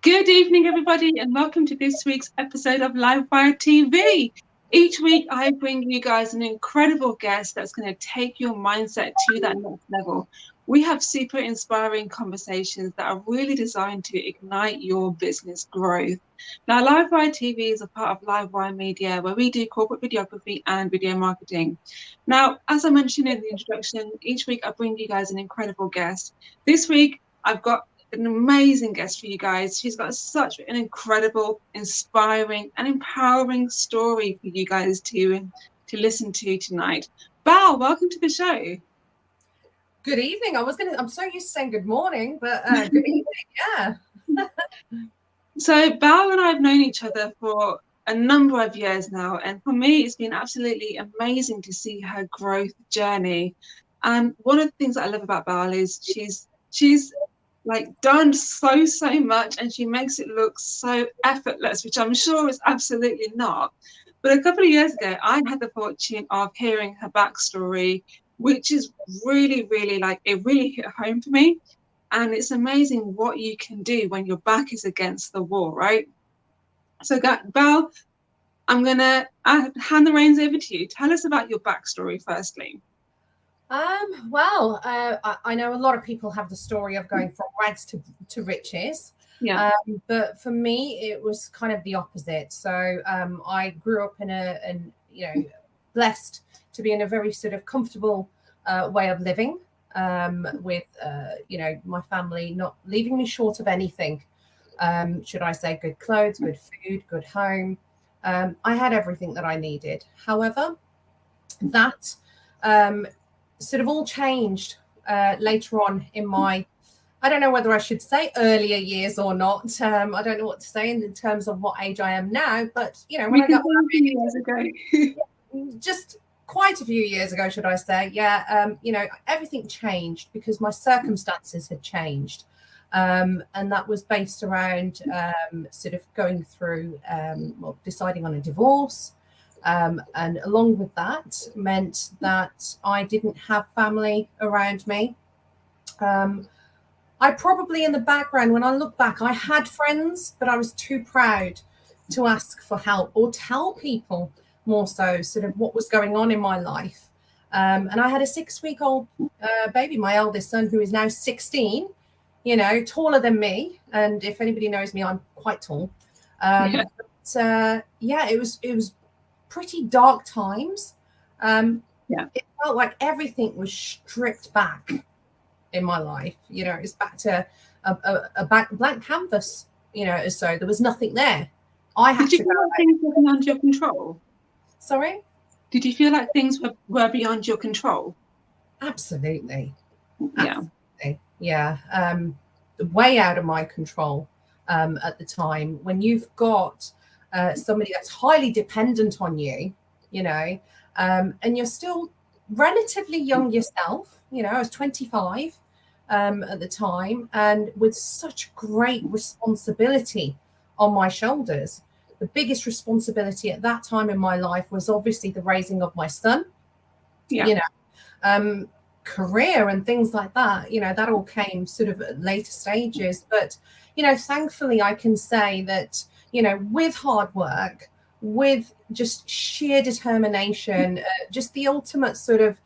Good evening, everybody, and welcome to this week's episode of Livewire TV. Each week, I bring you guys an incredible guest that's going to take your mindset to that next level. We have super inspiring conversations that are really designed to ignite your business growth. Now, Livewire TV is a part of Livewire Media, where we do corporate videography and video marketing. Now, as I mentioned in the introduction, each week I bring you guys an incredible guest. This week, I've got an amazing guest for you guys. She's got such an incredible, inspiring, and empowering story for you guys to listen to tonight. Bal, welcome to the show. Good evening. I'm so used to saying good morning, but good evening. Yeah. So Bal and I have known each other for a number of years now, and for me, it's been absolutely amazing to see her growth journey. And one of the things that I love about Bal is she's like done so much, and she makes it look so effortless, which I'm sure is absolutely not. But a couple of years ago, I had the fortune of hearing her backstory, which is really like, it really hit home for me. And it's amazing what you can do when your back is against the wall, right? So Bal, I'm gonna hand the reins over to you. Tell us about your backstory firstly. I know a lot of people have the story of going from rags to riches. Yeah. But for me, it was kind of the opposite. So I grew up blessed to be in a very sort of comfortable way of living, with my family not leaving me short of anything. Should I say good clothes, good food, good home. I had everything that I needed. However, that sort of all changed later on in my, I don't know whether I should say earlier years or not. I don't know what to say in terms of what age I am now, but when I got married years ago, just quite a few years ago, should I say? Yeah. Everything changed because my circumstances had changed. And that was based around sort of going through, deciding on a divorce. And along with that meant that I didn't have family around me. I probably in the background, when I look back, I had friends, but I was too proud to ask for help or tell people more so sort of what was going on in my life. And I had a 6-week-old baby, my eldest son, who is now 16, taller than me. And if anybody knows me, I'm quite tall. It was pretty dark times. It felt like everything was stripped back in my life. It's back to a blank canvas. So there was nothing there. I had to go. Did you feel like things were beyond your control? Sorry? Did you feel like things were beyond your control? Absolutely. Yeah. Absolutely. Yeah. Way out of my control at the time. When you've got somebody that's highly dependent on you, and you're still relatively young yourself. I was 25 at the time, and with such great responsibility on my shoulders. The biggest responsibility at that time in my life was obviously the raising of my son. Career and things like that, that all came sort of at later stages. But, thankfully I can say that, with hard work, with just sheer determination, just the ultimate sort of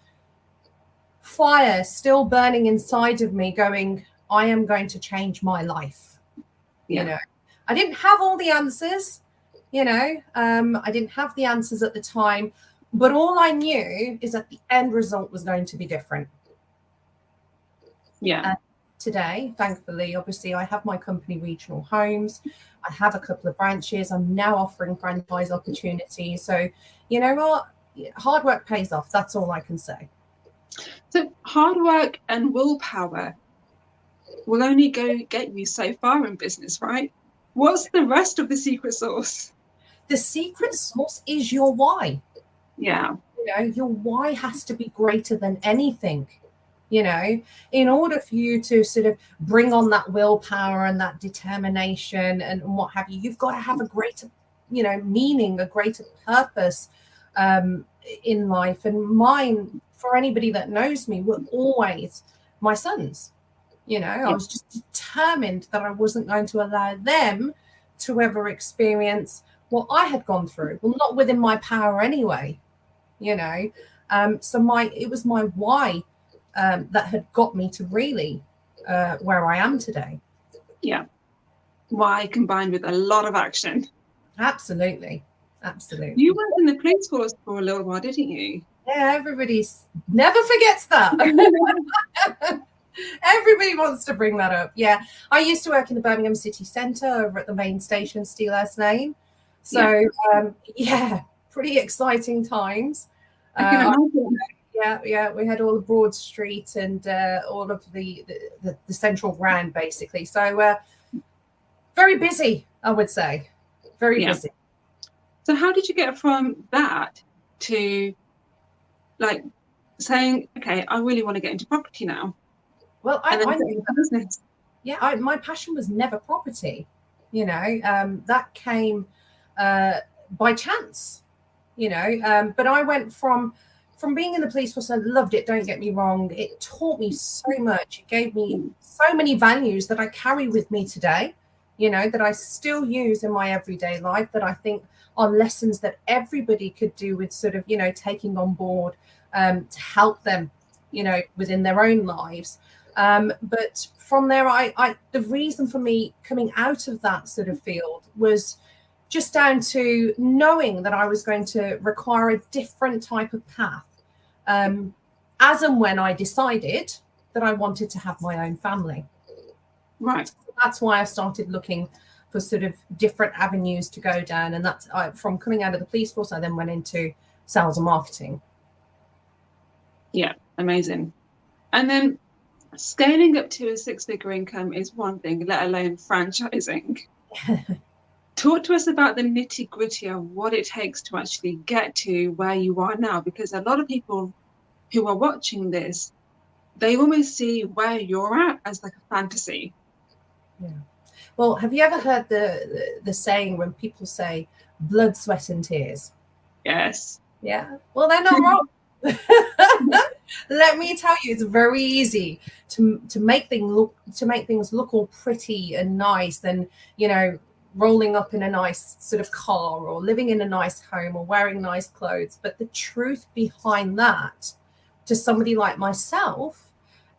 fire still burning inside of me going, I am going to change my life. I didn't have all the answers, I didn't have the answers at the time, but all I knew is that the end result was going to be different. Yeah. Today, thankfully, obviously, I have my company, Regional Homes. I have a couple of branches. I'm now offering franchise opportunities. So, you know what? Hard work pays off. That's all I can say. So hard work and willpower will only get you so far in business, right? What's the rest of the secret sauce? The secret sauce is your why. Yeah. Your why has to be greater than anything. In order for you to sort of bring on that willpower and that determination and what have you, you've got to have a greater, meaning, a greater purpose in life. And mine, for anybody that knows me, were always my sons. You know, I was just determined that I wasn't going to allow them to ever experience what I had gone through. Well, not within my power anyway, you know. So it was my why that had got me to really where I am today. Yeah. Why combined with a lot of action. Absolutely. Absolutely. You worked in the police force for a little while, didn't you? Yeah, everybody's never forgets that. Everybody wants to bring that up. Yeah, I used to work in the Birmingham city centre over at the main station, Steelhurst Lane. So yeah, pretty exciting times. I can imagine. Yeah, we had all the Broad Street and all of the central ground basically. So very busy, I would say. Very busy. So how did you get from that to like saying, okay, I really want to get into property now? Well, I knew that. Business. Yeah, my passion was never property. You know, that came by chance. You know, but I went from being in the police force. I loved it. Don't get me wrong. It taught me so much. It gave me so many values that I carry with me today. You know, that I still use in my everyday life. That I think are lessons that everybody could do with sort of, you know, taking on board to help them, you know, within their own lives. But from there, the reason for me coming out of that sort of field was just down to knowing that I was going to require a different type of path. As and when I decided that I wanted to have my own family. Right. That's why I started looking for sort of different avenues to go down. And that's from coming out of the police force, I then went into sales and marketing. Yeah, amazing. And then scaling up to a 6-figure income is one thing, let alone franchising. Talk to us about the nitty gritty of what it takes to actually get to where you are now, because a lot of people who are watching this, they almost see where you're at as like a fantasy. Yeah. Well, have you ever heard the saying when people say blood, sweat and tears? Yes. Yeah. Well, they're not wrong. Let me tell you, it's very easy to make things look all pretty and nice, and, you know, rolling up in a nice sort of car or living in a nice home or wearing nice clothes. But the truth behind that, to somebody like myself,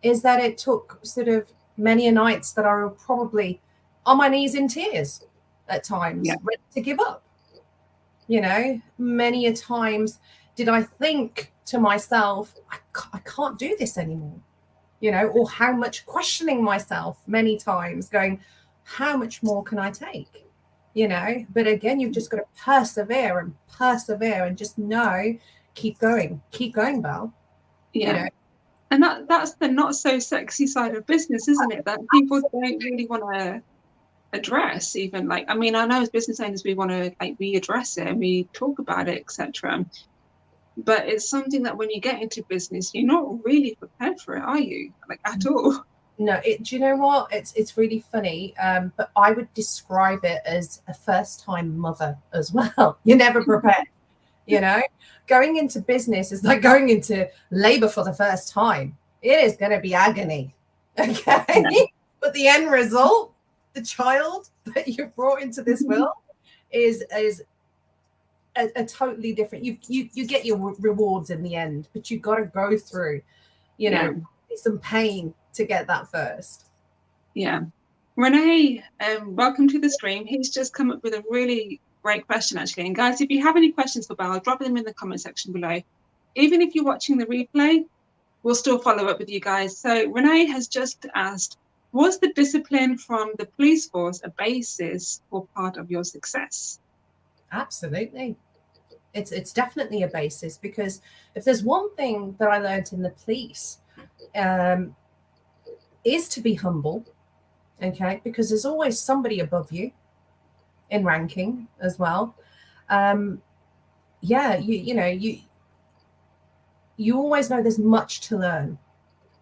is that it took sort of many a nights that I were probably on my knees in tears at times, ready to give up. You know, many a times did I think to myself, I can't do this anymore, you know, or how much questioning myself many times, going, how much more can I take, you know? But again, you've just got to persevere and just know, keep going, Bal. Yeah. You know? And that's the not so sexy side of business, isn't it? That people don't really want to address. Even like, I mean, I know as business owners, we want to like we address it and we talk about it, etc. But it's something that when you get into business, you're not really prepared for it, are you? Like at all? No, do you know what? It's really funny. But I would describe it as a first-time mother as well. You're never prepared. You know, going into business is like going into labor for the first time. It is going to be agony. Okay. Yeah. But the end result, the child that you've brought into this world is a totally different. You get your rewards in the end, but you've got to go through, you know, some pain to get that first. Yeah. Renee, welcome to the stream. He's just come up with a really great question, actually. And guys, if you have any questions for Bal, drop them in the comment section below. Even if you're watching the replay, we'll still follow up with you guys. So Renee has just asked, was the discipline from the police force a basis for part of your success? Absolutely. It's definitely a basis, because if there's one thing that I learned in the police, is to be humble. Okay, because there's always somebody above you in ranking as well. Yeah, you know, you always know there's much to learn.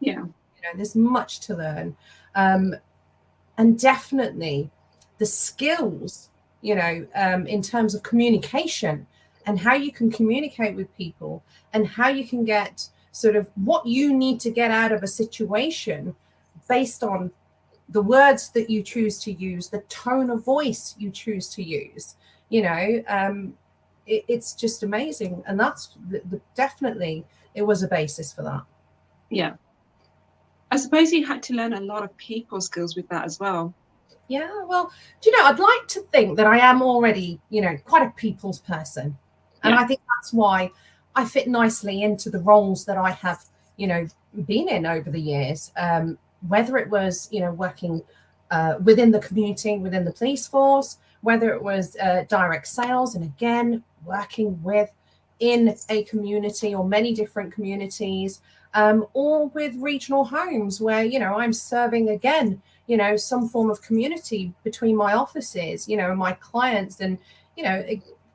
Yeah, you know, there's much to learn, and definitely the skills, you know, in terms of communication and how you can communicate with people and how you can get sort of what you need to get out of a situation based on the words that you choose to use, the tone of voice you choose to use, it's just amazing. And that's definitely, it was a basis for that. Yeah. I suppose you had to learn a lot of people skills with that as well. Yeah, well, I'd like to think that I am already, quite a people's person. And I think that's why I fit nicely into the roles that I have, been in over the years. Whether it was, working within the community, within the police force, whether it was direct sales, and again, working in a community or many different communities, or with regional homes where, I'm serving again, some form of community between my offices, and my clients, and,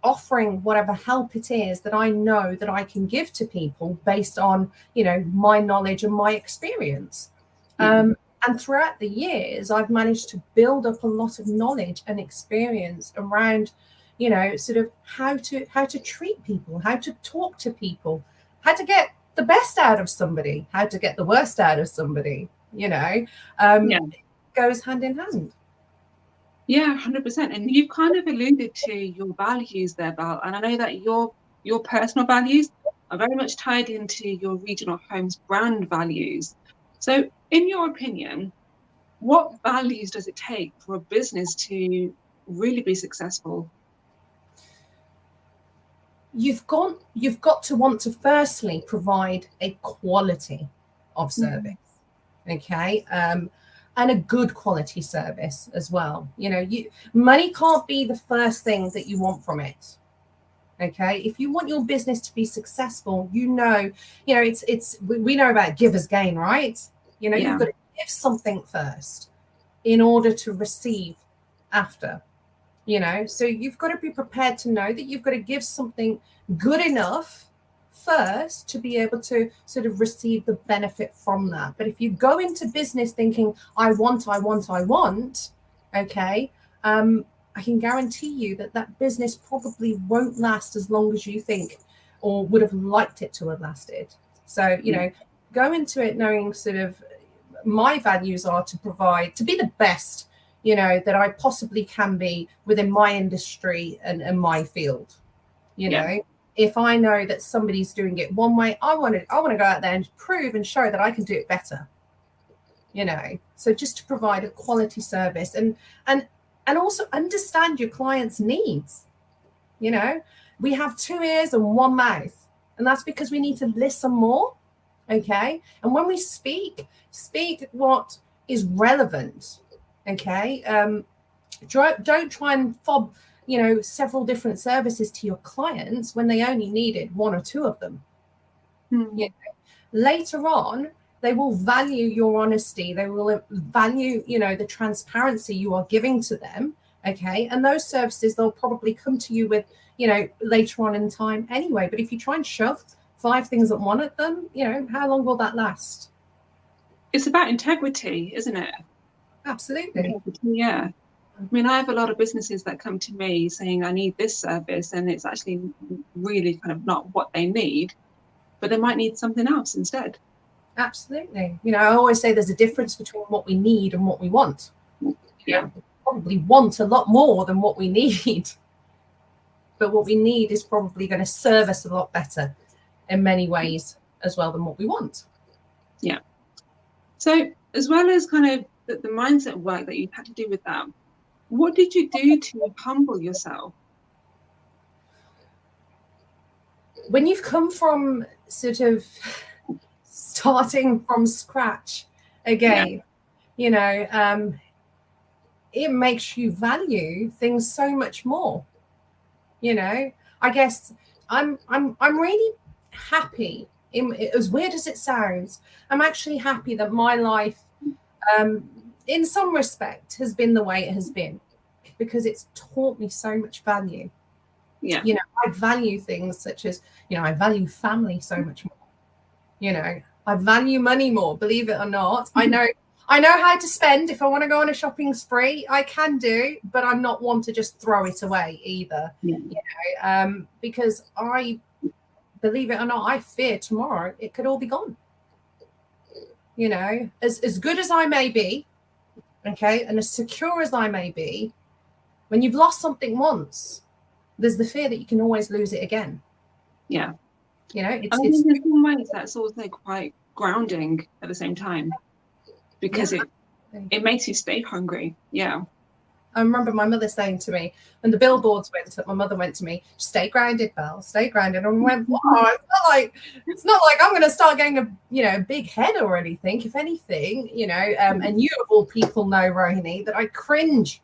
offering whatever help it is that I know that I can give to people based on, my knowledge and my experience. And throughout the years, I've managed to build up a lot of knowledge and experience around, sort of how to treat people, how to talk to people, how to get the best out of somebody, how to get the worst out of somebody, It goes hand in hand. Yeah, 100%. And you've kind of alluded to your values there, Bal. And I know that your personal values are very much tied into your regional homes brand values. So, in your opinion, what values does it take for a business to really be successful? You've got to want to firstly provide a quality of service, okay, and a good quality service as well. Money can't be the first thing that you want from it. Okay, if you want your business to be successful, we know about giver's gain, right? You've got to give something first in order to receive after. So you've got to be prepared to know that you've got to give something good enough first to be able to sort of receive the benefit from that. But if you go into business thinking, I want, okay, I can guarantee you that business probably won't last as long as you think or would have liked it to have lasted. So, go into it knowing sort of my values are to be the best, that I possibly can be within my industry and my field. If I know that somebody's doing it one way, I want to go out there and prove and show that I can do it better. So just to provide a quality service and also understand your client's needs. We have 2 ears and 1 mouth, and that's because we need to listen more. Okay. And when we speak what is relevant. Okay. Don't try and fob, several different services to your clients when they only needed 1 or 2 of them. Later on, they will value your honesty. They will value, the transparency you are giving to them. Okay. And those services, they'll probably come to you with, later on in time anyway. But if you try and shove 5 things at one at them, how long will that last? It's about integrity, isn't it? Absolutely. Yeah. I mean, I have a lot of businesses that come to me saying, I need this service, and it's actually really kind of not what they need, but they might need something else instead. Absolutely. I always say there's a difference between what we need and what we want. Yeah. We probably want a lot more than what we need, but what we need is probably going to serve us a lot better in many ways as well than what we want. Yeah. So as well as kind of the mindset work that you've had to do with that, what did you do to humble yourself? When you've come from sort of starting from scratch again, it makes you value things so much more. I guess I'm really happy. As weird as it sounds, I'm actually happy that my life, in some respect, has been the way it has been, because it's taught me so much value. Yeah. I value things such as, I value family so much more. I value money more, believe it or not. I know how to spend. If I want to go on a shopping spree, I can do, but I'm not one to just throw it away either. Because I, believe it or not, I fear tomorrow it could all be gone. You know, as good as I may be, okay, and as secure as I may be, when you've lost something once, there's the fear that you can always lose it again. Yeah. You know, I it's think in some ways that's also quite grounding at the same time, because yeah. it makes you stay hungry. Yeah. I remember my mother saying to me, when the billboards went up, my mother went to me, "Stay grounded, Belle, stay grounded." And I went, "Wow, it's not like I'm going to start getting a big head or anything. If anything, and you of all people know, Rohini, that I cringe,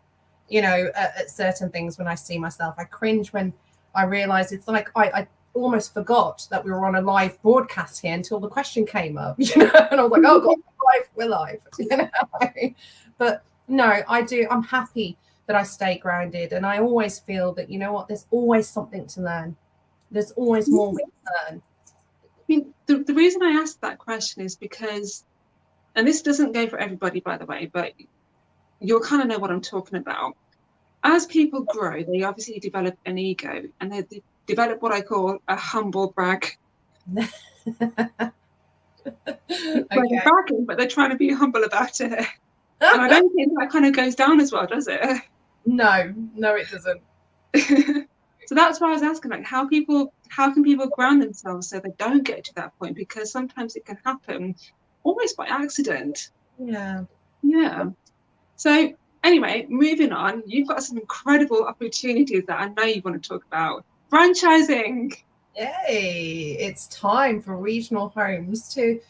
at certain things when I see myself. I cringe when I realize it's like I almost forgot that we were on a live broadcast here until the question came up, and I was like, oh God, we're live. But no, I do. I'm happy that I stay grounded. And I always feel that, you know what, there's always something to learn. There's always more we can learn. I mean, the reason I asked that question is because, and this doesn't go for everybody, by the way, but you'll kind of know what I'm talking about. As people grow, they obviously develop an ego, and they develop what I call a humble brag. Okay. They're bragging, but they're trying to be humble about it. And I don't think that kind of goes down as well, does it? No, it doesn't. So that's why I was asking, like, how can people ground themselves so they don't get to that point? Because sometimes it can happen almost by accident. Yeah. Yeah. So anyway, moving on, you've got some incredible opportunities that I know you want to talk about. Franchising. Yay! It's time for regional homes to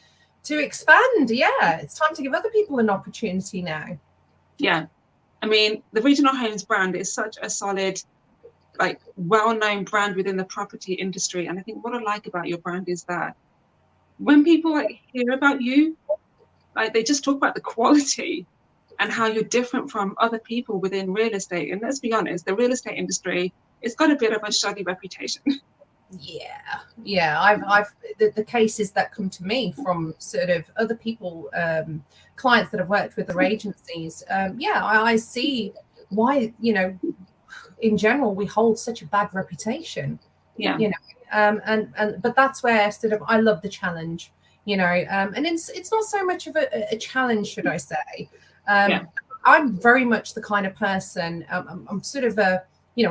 expand. Yeah, it's time to give other people an opportunity now. Yeah. I mean, the Regional Homes brand is such a solid, like, well-known brand within the property industry. And I think what I like about your brand is that when people like hear about you, like, they just talk about the quality and how you're different from other people within real estate. And let's be honest, the real estate industry, it's got a bit of a shoddy reputation. Yeah. I've the cases that come to me from sort of other people, clients that have worked with their agencies. I see why, in general, we hold such a bad reputation. Yeah. But that's where sort of I love the challenge, and it's not so much of a challenge, should I say. I'm very much the kind of person, I'm sort of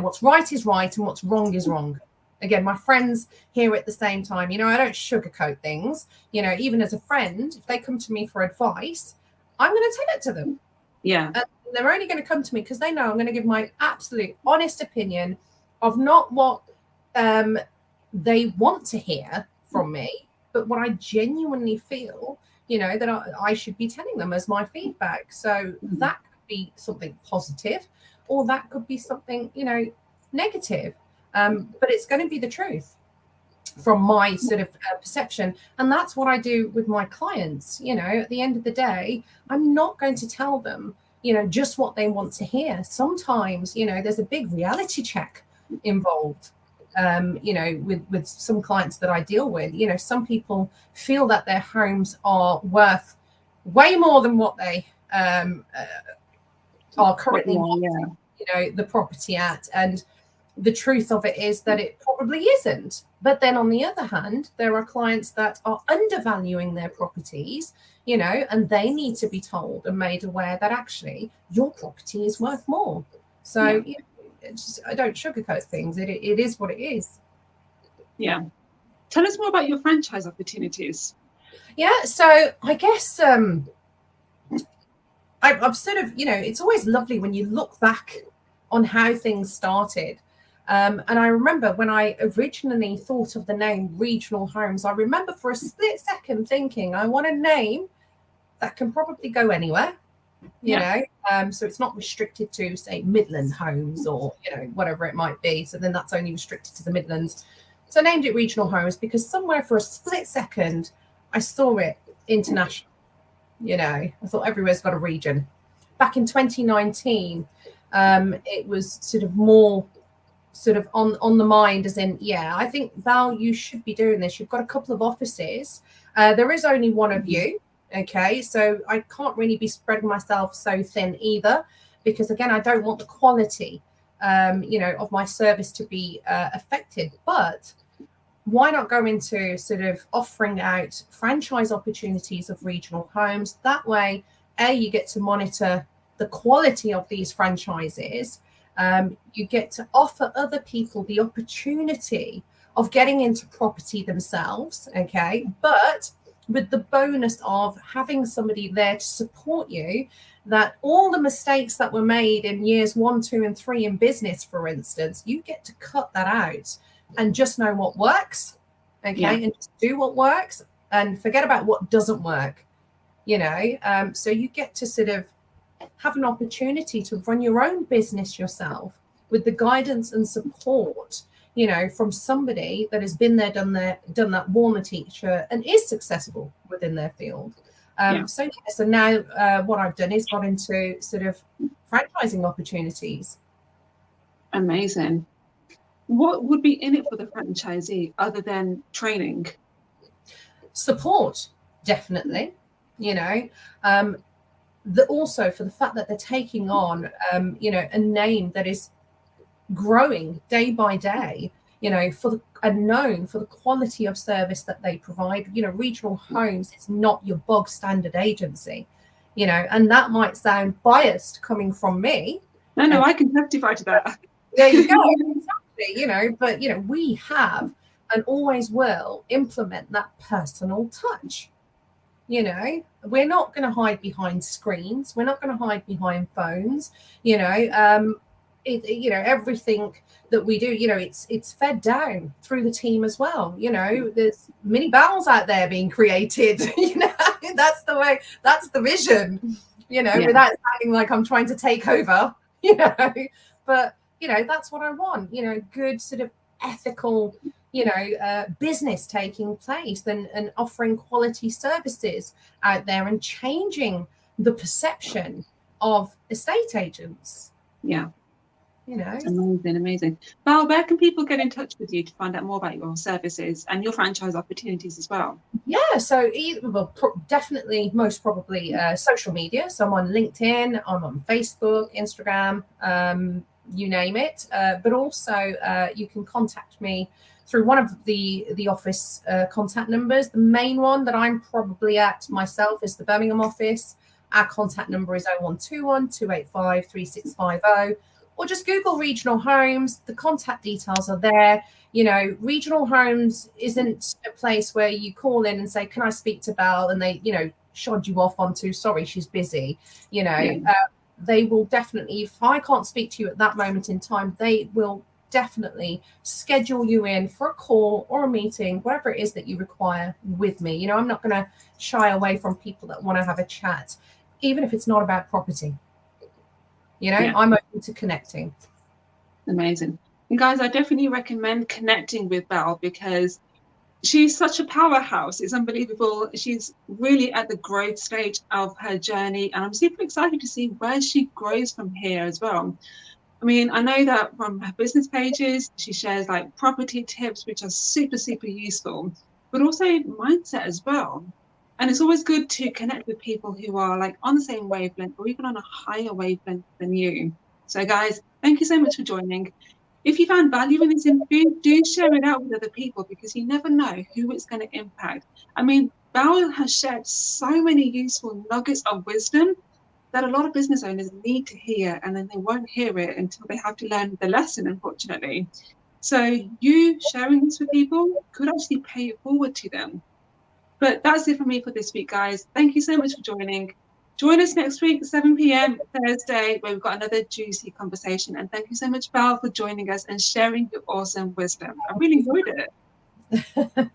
what's right is right and what's wrong is wrong. Again, my friends hear at the same time, I don't sugarcoat things, even as a friend, if they come to me for advice, I'm going to tell it to them. Yeah. And they're only going to come to me because they know I'm going to give my absolute honest opinion of not what they want to hear from me, but what I genuinely feel, that I should be telling them as my feedback. So that could be something positive, or that could be something, negative. But it's going to be the truth from my sort of perception. And that's what I do with my clients. At the end of the day, I'm not going to tell them, just what they want to hear. Sometimes, there's a big reality check involved. With some clients that I deal with, some people feel that their homes are worth way more than what they are currently the property at. And the truth of it is that it probably isn't. But then on the other hand, there are clients that are undervaluing their properties, and they need to be told and made aware that actually your property is worth more. So I don't sugarcoat things. It is what it is. Yeah. Tell us more about your franchise opportunities. Yeah. So I guess I've sort of, it's always lovely when you look back on how things started. And I remember when I originally thought of the name Regional Homes, I remember for a split second thinking, I want a name that can probably go anywhere, so it's not restricted to, say, Midland Homes or, whatever it might be. So then that's only restricted to the Midlands. So I named it Regional Homes because somewhere for a split second, I saw it international. I thought everywhere's got a region. Back in 2019, it was sort of more sort of on the mind, as in, I think, Val, you should be doing this. You've got a couple of offices. There is only one of you. Okay, so I can't really be spreading myself so thin either, because again, I don't want the quality, of my service to be affected. But why not go into sort of offering out franchise opportunities of regional homes? That way, you get to monitor the quality of these franchises. You get to offer other people the opportunity of getting into property themselves, okay? But with the bonus of having somebody there to support you, that all the mistakes that were made in years 1, 2, and 3 in business, for instance, you get to cut that out and just know what works, okay? And just do what works and forget about what doesn't work, so you get to sort of have an opportunity to run your own business yourself with the guidance and support, from somebody that has been there, done that, worn the teacher, and is successful within their field. So now what I've done is got into sort of franchising opportunities. Amazing. What would be in it for the franchisee other than training? Support, definitely. Also for the fact that they're taking on, a name that is growing day by day, known for the quality of service that they provide. Regional Homes is not your bog standard agency, and that might sound biased coming from me. No, I can testify to that. There you go. Exactly, but we have and always will implement that personal touch. We're not going to hide behind screens. We're not going to hide behind phones. Everything that we do, it's fed down through the team as well. There's mini Bals out there being created. That's the way. That's the vision. Without sounding like I'm trying to take over. But that's what I want. Good sort of ethical, business taking place and offering quality services out there and changing the perception of estate agents. Amazing. Bal, where can people get in touch with you to find out more about your services and your franchise opportunities as well? So definitely, most probably social media. So I'm on LinkedIn, I'm on Facebook, Instagram, you name it. But also you can contact me through one of the office contact numbers. The main one that I'm probably at myself is the Birmingham office. Our contact number is 0121 285 3650. Or just Google Regional Homes. The contact details are there. Regional Homes isn't a place where you call in and say, can I speak to Bal? And they, shod you off onto, sorry, she's busy. They will definitely, if I can't speak to you at that moment in time, they will definitely schedule you in for a call or a meeting, whatever it is that you require with me. I'm not going to shy away from people that want to have a chat, even if it's not about property. I'm open to connecting. Amazing. And guys, I definitely recommend connecting with Bal because she's such a powerhouse. It's unbelievable. She's really at the growth stage of her journey, and I'm super excited to see where she grows from here as well. I mean, I know that from her business pages, she shares like property tips, which are super, super useful, but also mindset as well. And it's always good to connect with people who are like on the same wavelength or even on a higher wavelength than you. So guys, thank you so much for joining. If you found value in this interview, do share it out with other people because you never know who it's going to impact. I mean, Bal has shared so many useful nuggets of wisdom that a lot of business owners need to hear, and then they won't hear it until they have to learn the lesson, unfortunately. So you sharing this with people could actually pay it forward to them. But that's it for me for this week, guys. Thank you so much for joining. Join us next week, 7 p.m. Thursday, where we've got another juicy conversation. And thank you so much, Bal, for joining us and sharing your awesome wisdom. I really enjoyed it.